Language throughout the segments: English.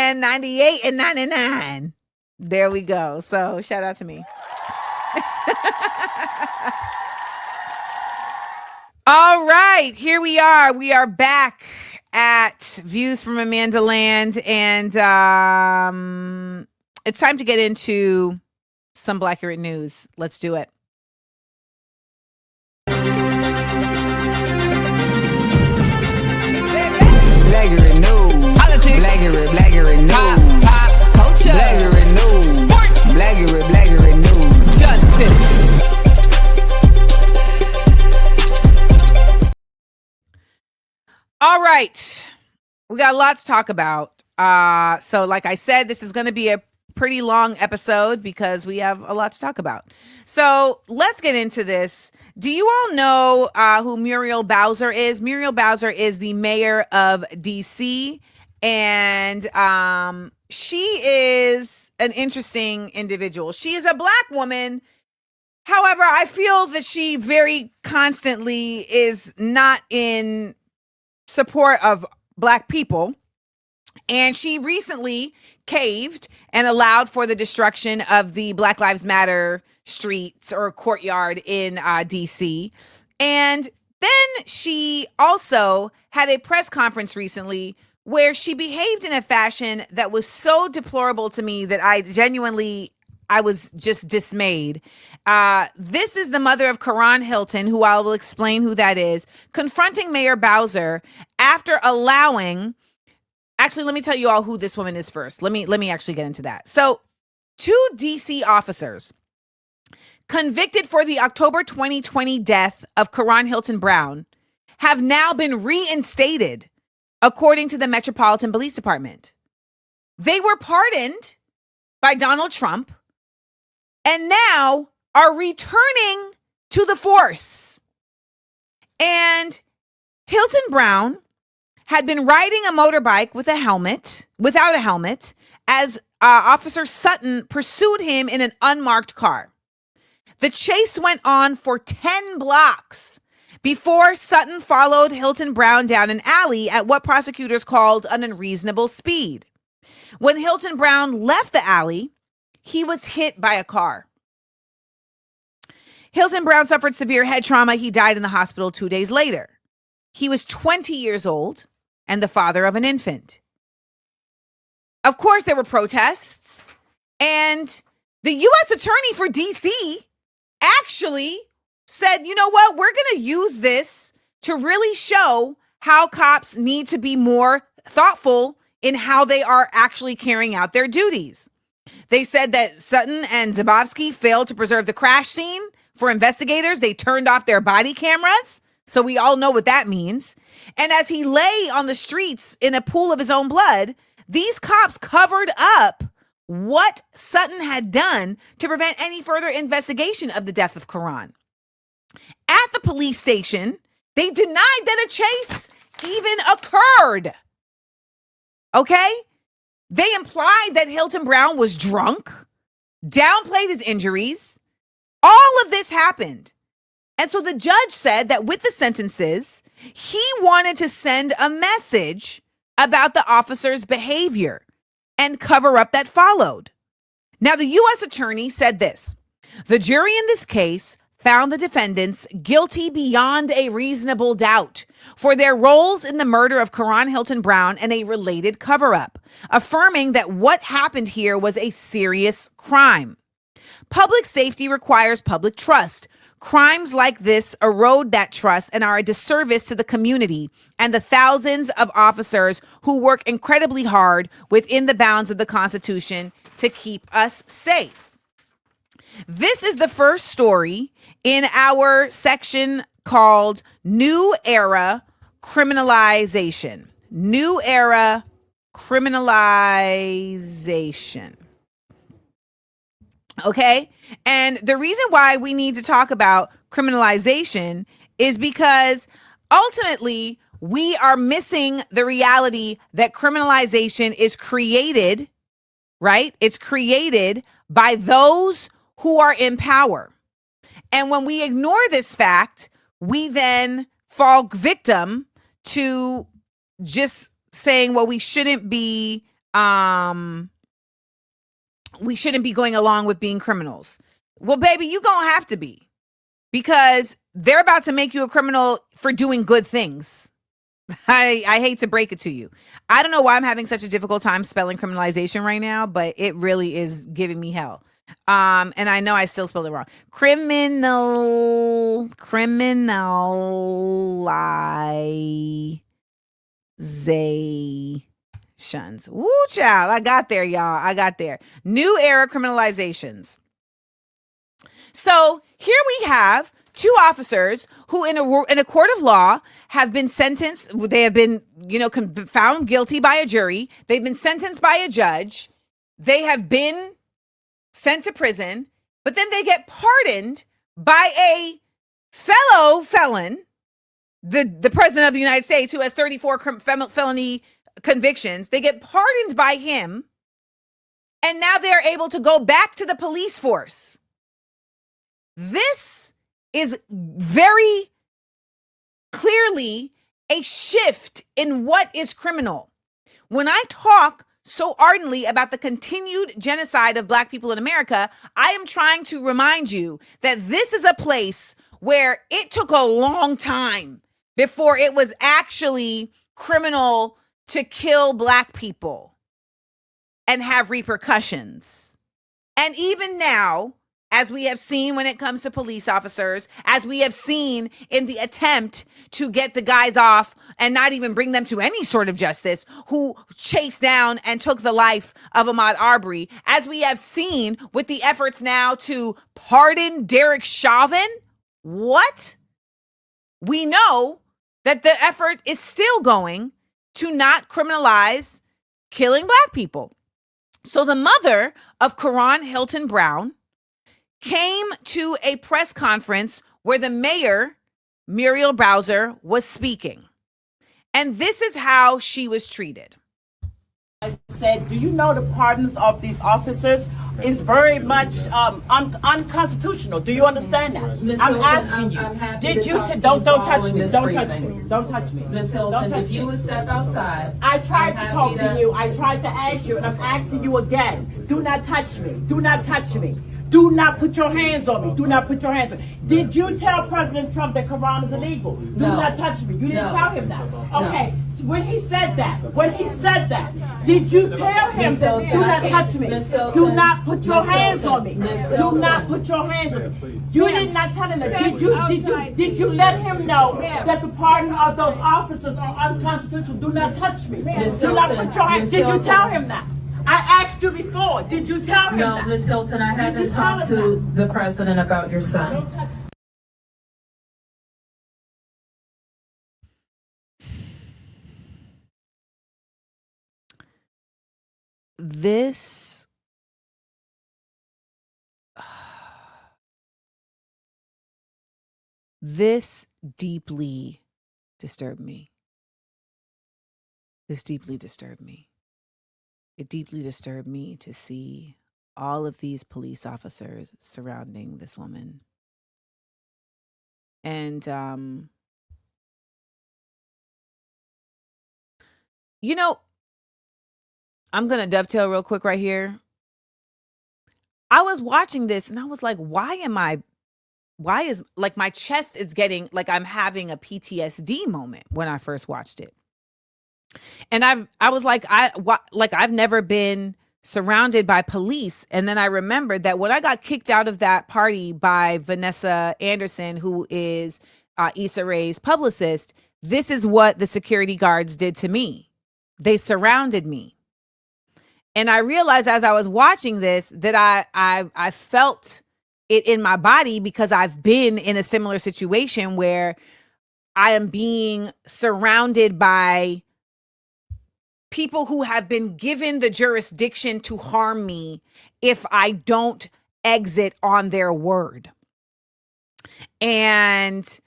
man, 98 and 99. There we go. So shout out to me. All right, here we are. We are back at Views from Amanda Land, and it's time to get into some Blackurate news. Let's do it. Blackurate news. Politics. Blackurate news. Pop. Culture. Blackurate news. Sports. Blackurate news. Justice. All right. We got a lot to talk about. So like I said, this is going to be a pretty long episode because we have a lot to talk about. So let's get into this. Do you all know who Muriel Bowser is? Muriel Bowser is the mayor of DC, and she is an interesting individual. She is a Black woman. However, I feel that she very constantly is not in support of Black people. And she recently caved and allowed for the destruction of the Black Lives Matter streets or courtyard in DC. And then she also had a press conference recently where she behaved in a fashion that was so deplorable to me that I was just dismayed. This is the mother of Karan Hilton, who I will explain who that is, confronting Mayor Bowser after allowing... Actually, let me tell you all who this woman is first. Let me actually get into that. So, 2 DC officers convicted for the October 2020 death of Karan Hilton Brown have now been reinstated, according to the Metropolitan Police Department. They were pardoned by Donald Trump and now are returning to the force. And Hilton Brown had been riding a motorbike without a helmet, as Officer Sutton pursued him in an unmarked car. The chase went on for 10 blocks before Sutton followed Hilton Brown down an alley at what prosecutors called an unreasonable speed. When Hilton Brown left the alley, he was hit by a car. Hilton Brown suffered severe head trauma. He died in the hospital 2 days later. He was 20 years old and the father of an infant. Of course, there were protests, and the U.S. attorney for D.C. actually said, you know what, we're going to use this to really show how cops need to be more thoughtful in how they are actually carrying out their duties. They said that Sutton and Zabowski failed to preserve the crash scene for investigators. They turned off their body cameras. So we all know what that means. And as he lay on the streets in a pool of his own blood, these cops covered up what Sutton had done to prevent any further investigation of the death of Karan. At the police station, they denied that a chase even occurred. Okay? They implied that Hilton Brown was drunk, downplayed his injuries. All of this happened. And so the judge said that with the sentences, he wanted to send a message about the officer's behavior and cover up that followed. Now, the U.S. attorney said this: the jury in this case found the defendants guilty beyond a reasonable doubt for their roles in the murder of Karan Hilton Brown and a related cover-up, affirming that what happened here was a serious crime. Public safety requires public trust. Crimes like this erode that trust and are a disservice to the community and the thousands of officers who work incredibly hard within the bounds of the Constitution to keep us safe. This is the first story in our section called New Era Criminalization. New Era Criminalization. Okay? And the reason why we need to talk about criminalization is because ultimately we are missing the reality that criminalization is created, right? It's created by those who are in power. And when we ignore this fact, we then fall victim to just saying, well, we shouldn't be we shouldn't be going along with being criminals. Well, baby, you gonna have to be, because they're about to make you a criminal for doing good things. I hate to break it to you. I don't know why I'm having such a difficult time spelling criminalization right now, but it really is giving me hell. And I know I still spelled it wrong. Criminalizations. Woo, child. I got there, y'all. I got there. New era criminalizations. So here we have two officers who in a court of law have been sentenced. They have been, found guilty by a jury. They've been sentenced by a judge. They have been sent to prison, but then they get pardoned by a fellow felon, the president of the United States, who has 34 felony convictions. They get pardoned by him, and now they're able to go back to the police force. This is very clearly a shift in what is criminal. When I talk so ardently about the continued genocide of Black people in America, I am trying to remind you that this is a place where it took a long time before it was actually criminal to kill Black people and have repercussions. And even now, as we have seen when it comes to police officers, as we have seen in the attempt to get the guys off and not even bring them to any sort of justice, who chased down and took the life of Ahmaud Arbery, as we have seen with the efforts now to pardon Derek Chauvin, what? We know that the effort is still going to not criminalize killing Black people. So the mother of Karan Hilton Brown came to a press conference where the mayor, Muriel Bowser, was speaking. And this is how she was treated. I said, do you know the pardons of these officers is very much unconstitutional? Do you understand that? I'm asking you. Did you don't touch me? Don't touch me. Don't touch me. Ms. Hilton, if you would step outside. I tried to talk to you. I tried to ask you, and I'm asking you again. Do not touch me. Do not touch me. Do not put your hands on me. Do not put your hands on me. Did you tell President Trump that Quran is illegal? Do not touch me. You didn't tell him that. Okay. So when he said that, did you tell him that do not touch me? Do not put your hands on me. Do not put your hands on me. You did not tell him that. Did you let him know that the pardon of those officers are unconstitutional? Do not touch me. Do not put your hands. Did you tell him that? I asked you before. Did you tell him that? No, Ms. Hilton, I haven't talked to the president about your son. This deeply disturbed me. This deeply disturbed me. It deeply disturbed me to see all of these police officers surrounding this woman. And, I'm going to dovetail real quick right here. I was watching this and I was like, why is like my chest is getting like I'm having a PTSD moment when I first watched it. And I was like, I've never been surrounded by police. And then I remembered that when I got kicked out of that party by Vanessa Anderson, who is Issa Rae's publicist, this is what the security guards did to me. They surrounded me. And I realized as I was watching this that I felt it in my body, because I've been in a similar situation where I am being surrounded by people who have been given the jurisdiction to harm me if I don't exit on their word. And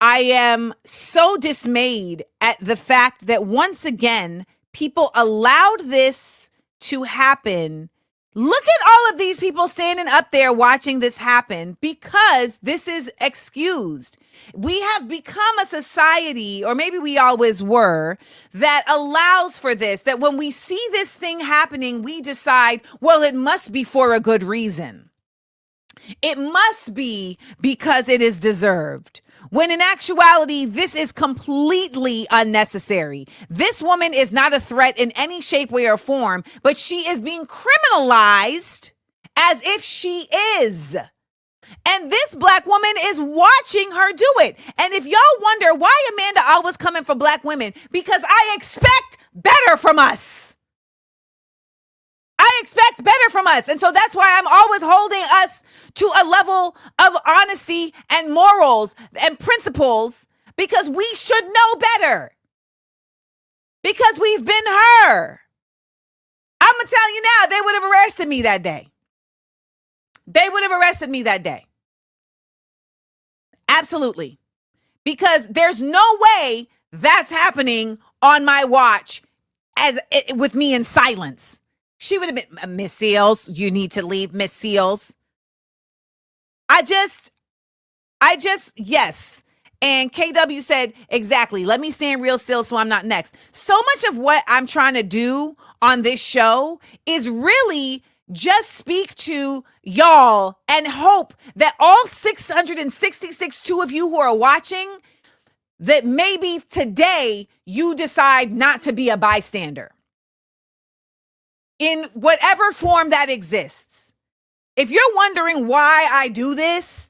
I am so dismayed at the fact that once again, people allowed this to happen Look at all of these people standing up there watching this happen because this is excused. We have become a society, or maybe we always were, that allows for this, that when we see this thing happening, we decide, well, it must be for a good reason. It must be because it is deserved. When in actuality, this is completely unnecessary. This woman is not a threat in any shape, way, or form, but she is being criminalized as if she is. And this black woman is watching her do it. And if y'all wonder why Amanda always coming for black women, because I expect better from us. I expect better from us. And so that's why I'm always holding us to a level of honesty and morals and principles, because we should know better. Because we've been her. I'm going to tell you now, they would have arrested me that day. They would have arrested me that day. Absolutely. Because there's no way that's happening on my watch with me in silence. She would have been, Miss Seals, you need to leave, Miss Seals. Yes. And KW said, exactly, let me stand real still so I'm not next. So much of what I'm trying to do on this show is really just speak to y'all and hope that all 666 of you who are watching, that maybe today you decide not to be a bystander. In whatever form that exists. If you're wondering why I do this,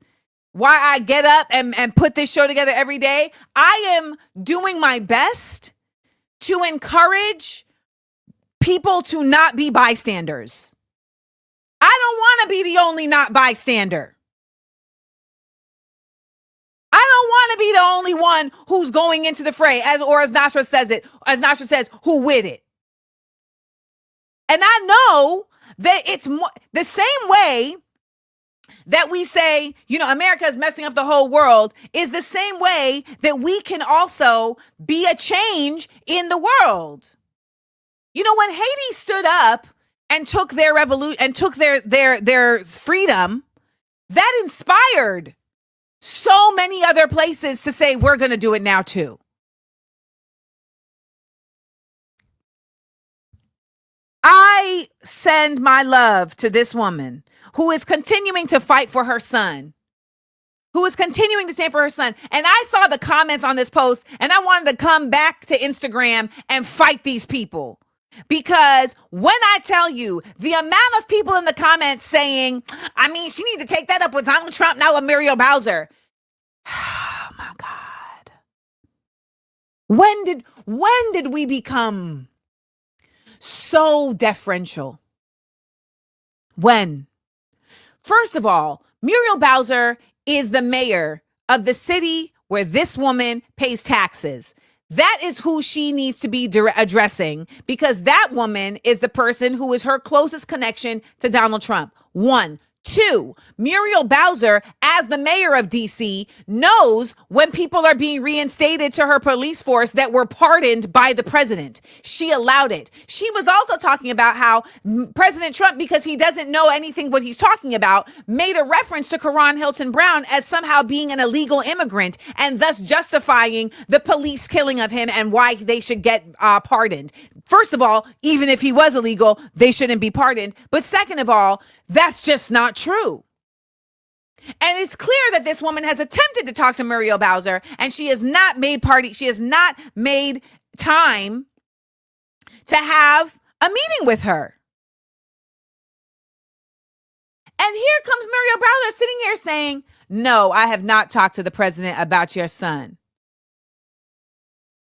why I get up and put this show together every day, I am doing my best to encourage people to not be bystanders. I don't want to be the only not bystander. I don't want to be the only one who's going into the fray, as Nasra says, who with it. And I know that it's the same way that we say, America is messing up the whole world, is the same way that we can also be a change in the world. When Haiti stood up and took their revolution and took their freedom, that inspired so many other places to say, we're going to do it now too. I send my love to this woman who is continuing to fight for her son, who is continuing to stand for her son. And I saw the comments on this post and I wanted to come back to Instagram and fight these people. Because when I tell you the amount of people in the comments saying, she need to take that up with Donald Trump, now with Muriel Bowser. Oh my God. When did we become so deferential? When? First of all, Muriel Bowser is the mayor of the city where this woman pays taxes. That is who she needs to be addressing, because that woman is the person who is her closest connection to Donald Trump. 1. 2, Muriel Bowser, as the mayor of DC, knows when people are being reinstated to her police force that were pardoned by the president. She allowed it. She was also talking about how President Trump, because he doesn't know anything what he's talking about, made a reference to Karan Hilton Brown as somehow being an illegal immigrant and thus justifying the police killing of him and why they should get pardoned. First of all, even if he was illegal, they shouldn't be pardoned. But second of all, that's just not true. And it's clear that this woman has attempted to talk to Muriel Bowser, and she has not made time to have a meeting with her. And here comes Muriel Bowser sitting here saying, no, I have not talked to the president about your son.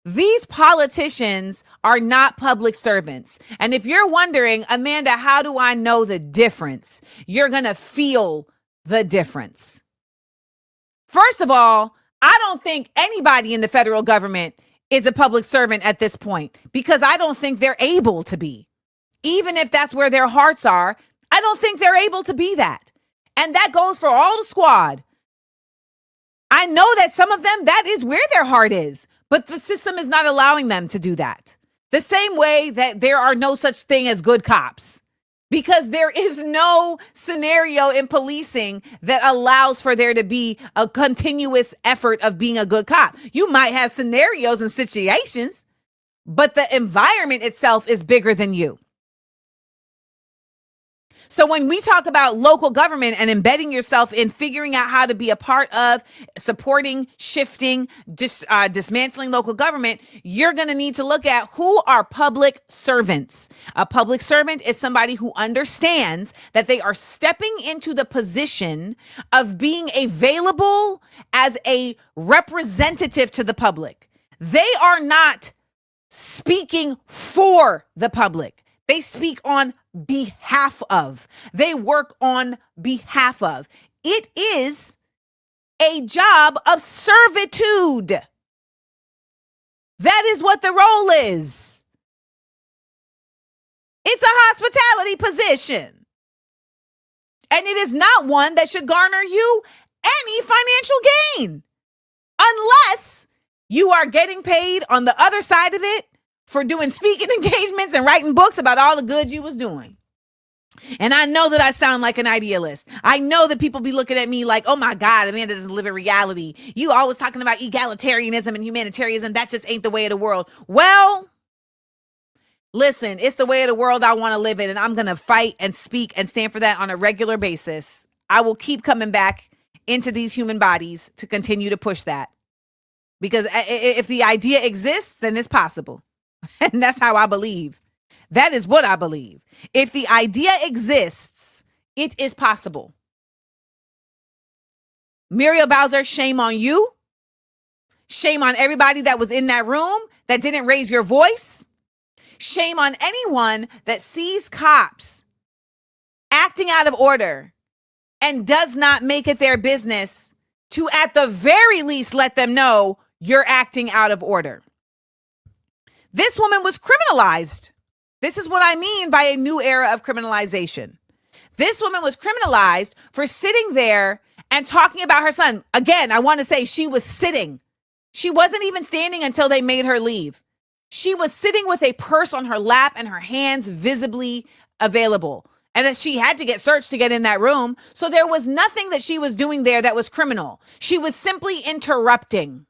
These politicians are not public servants. And if you're wondering, Amanda, how do I know the difference? You're going to feel the difference. First of all, I don't think anybody in the federal government is a public servant at this point, because I don't think they're able to be. Even if that's where their hearts are, I don't think they're able to be that. And that goes for all the squad. I know that some of them, that is where their heart is. But the system is not allowing them to do that. The same way that there are no such thing as good cops. because there is no scenario in policing that allows for there to be a continuous effort of being a good cop. You might have scenarios and situations, but the environment itself is bigger than you. So when we talk about local government and embedding yourself in figuring out how to be a part of supporting, shifting, dismantling local government, you're going to need to look at who are public servants. A public servant is somebody who understands that they are stepping into the position of being available as a representative to the public. They are not speaking for the public. They speak on behalf of. They work on behalf of. It is a job of servitude. That is what the role is. It's a hospitality position. And it is not one that should garner you any financial gain, unless you are getting paid on the other side of it for doing speaking engagements and writing books about all the good you was doing. And I know that I sound like an idealist. I know that people be looking at me like, oh my God, Amanda doesn't live in reality. You always talking about egalitarianism and humanitarianism. That just ain't the way of the world. Well, listen, it's the way of the world I want to live in. And I'm going to fight and speak and stand for that on a regular basis. I will keep coming back into these human bodies to continue to push that. Because if the idea exists, then it's possible. And that's how I believe. That is what I believe. If the idea exists, it is possible. Muriel Bowser, shame on you. Shame on everybody that was in that room that didn't raise your voice. Shame on anyone that sees cops acting out of order and does not make it their business to, at the very least, let them know you're acting out of order. This woman was criminalized. This is what I mean by a new era of criminalization. This woman was criminalized for sitting there and talking about her son. Again, I want to say she was sitting. She wasn't even standing until they made her leave. She was sitting with a purse on her lap and her hands visibly available. And she had to get searched to get in that room. So there was nothing that she was doing there that was criminal. She was simply interrupting.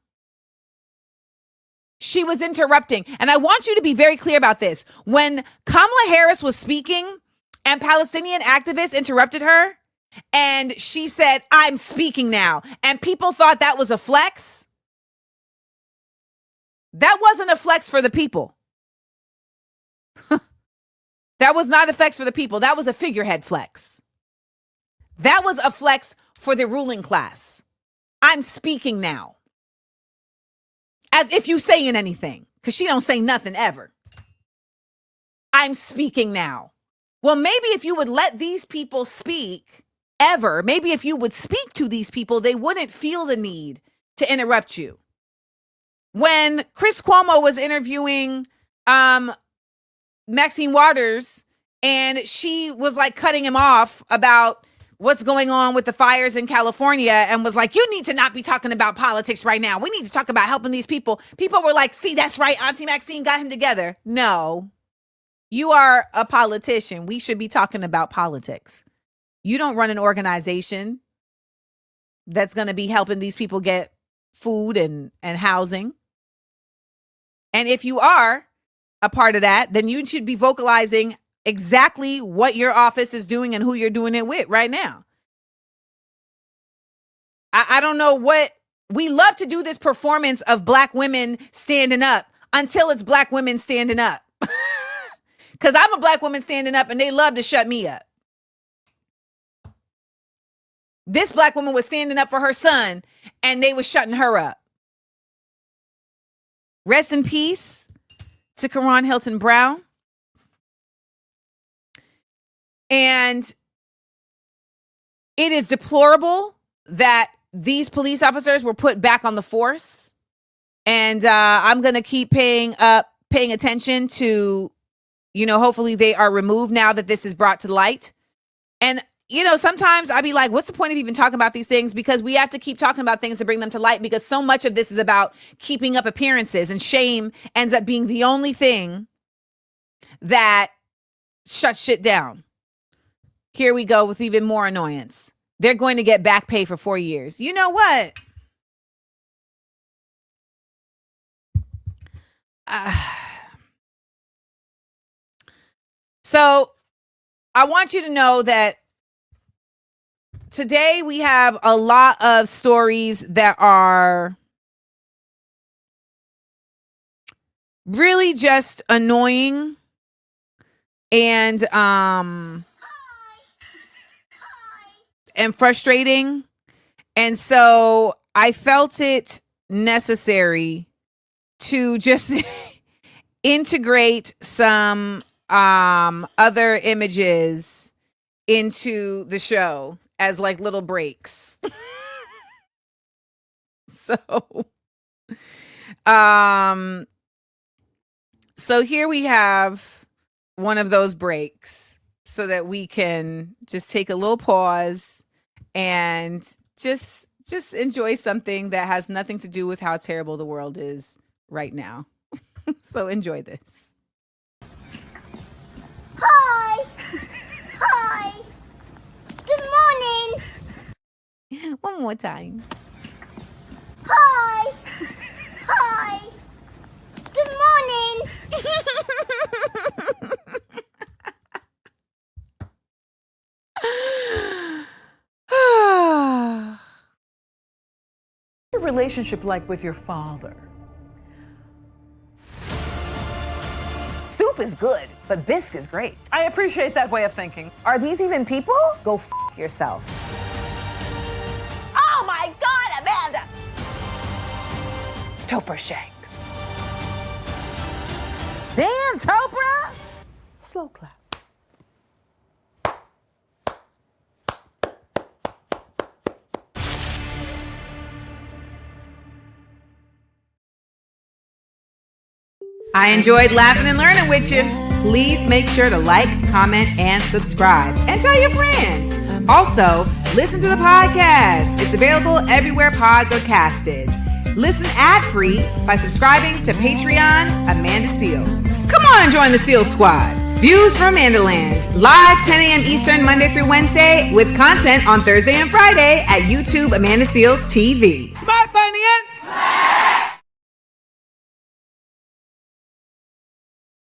She was interrupting. And I want you to be very clear about this. When Kamala Harris was speaking and Palestinian activists interrupted her and she said, I'm speaking now, and people thought that was a flex, that wasn't a flex for the people. That was not a flex for the people. That was a figurehead flex. That was a flex for the ruling class. I'm speaking now. As if you saying anything, because she don't say nothing ever. I'm speaking now. Well, maybe if you would let these people speak ever, maybe if you would speak to these people, they wouldn't feel the need to interrupt you. When Chris Cuomo was interviewing Maxine Waters and she was like cutting him off about what's going on with the fires in California and was like, you need to not be talking about politics right now. We need to talk about helping these people. People were like, see, that's right. Auntie Maxine got him together. No, you are a politician. We should be talking about politics. You don't run an organization that's going to be helping these people get food and housing. And if you are a part of that, then you should be vocalizing exactly what your office is doing and who you're doing it with right now. I don't know what, we love to do this performance of Black women standing up until it's Black women standing up. Because I'm a Black woman standing up and they love to shut me up. This Black woman was standing up for her son and they was shutting her up. Rest in peace to Karan Hilton Brown. And it is deplorable that these police officers were put back on the force. And I'm going to keep paying attention to, hopefully they are removed now that this is brought to light. And, sometimes I'd be like, what's the point of even talking about these things? Because we have to keep talking about things to bring them to light, because so much of this is about keeping up appearances, and shame ends up being the only thing that shuts shit down. Here we go with even more annoyance. They're going to get back pay for 4 years. You know what? So I want you to know that today we have a lot of stories that are really just annoying and frustrating. And so I felt it necessary to just integrate some other images into the show as like little breaks. So here we have one of those breaks so that we can just take a little pause and just enjoy something that has nothing to do with how terrible the world is right now. So enjoy this. Hi! Hi! Good morning! One more time. Hi! Hi! Good morning! What's your relationship like with your father? Soup is good, but bisque is great. I appreciate that way of thinking. Are these even people? Go yourself. Oh my God, Amanda! Topper Shanks. Damn, Topra! Slow clap. I enjoyed laughing and learning with you. Please make sure to like, comment, and subscribe. And tell your friends. Also, listen to the podcast. It's available everywhere pods are casted. Listen ad-free by subscribing to Patreon Amanda Seals. Come on and join the Seals Squad. Views from Amandaland. Live 10 a.m. Eastern Monday through Wednesday with content on Thursday and Friday at YouTube Amanda Seals TV.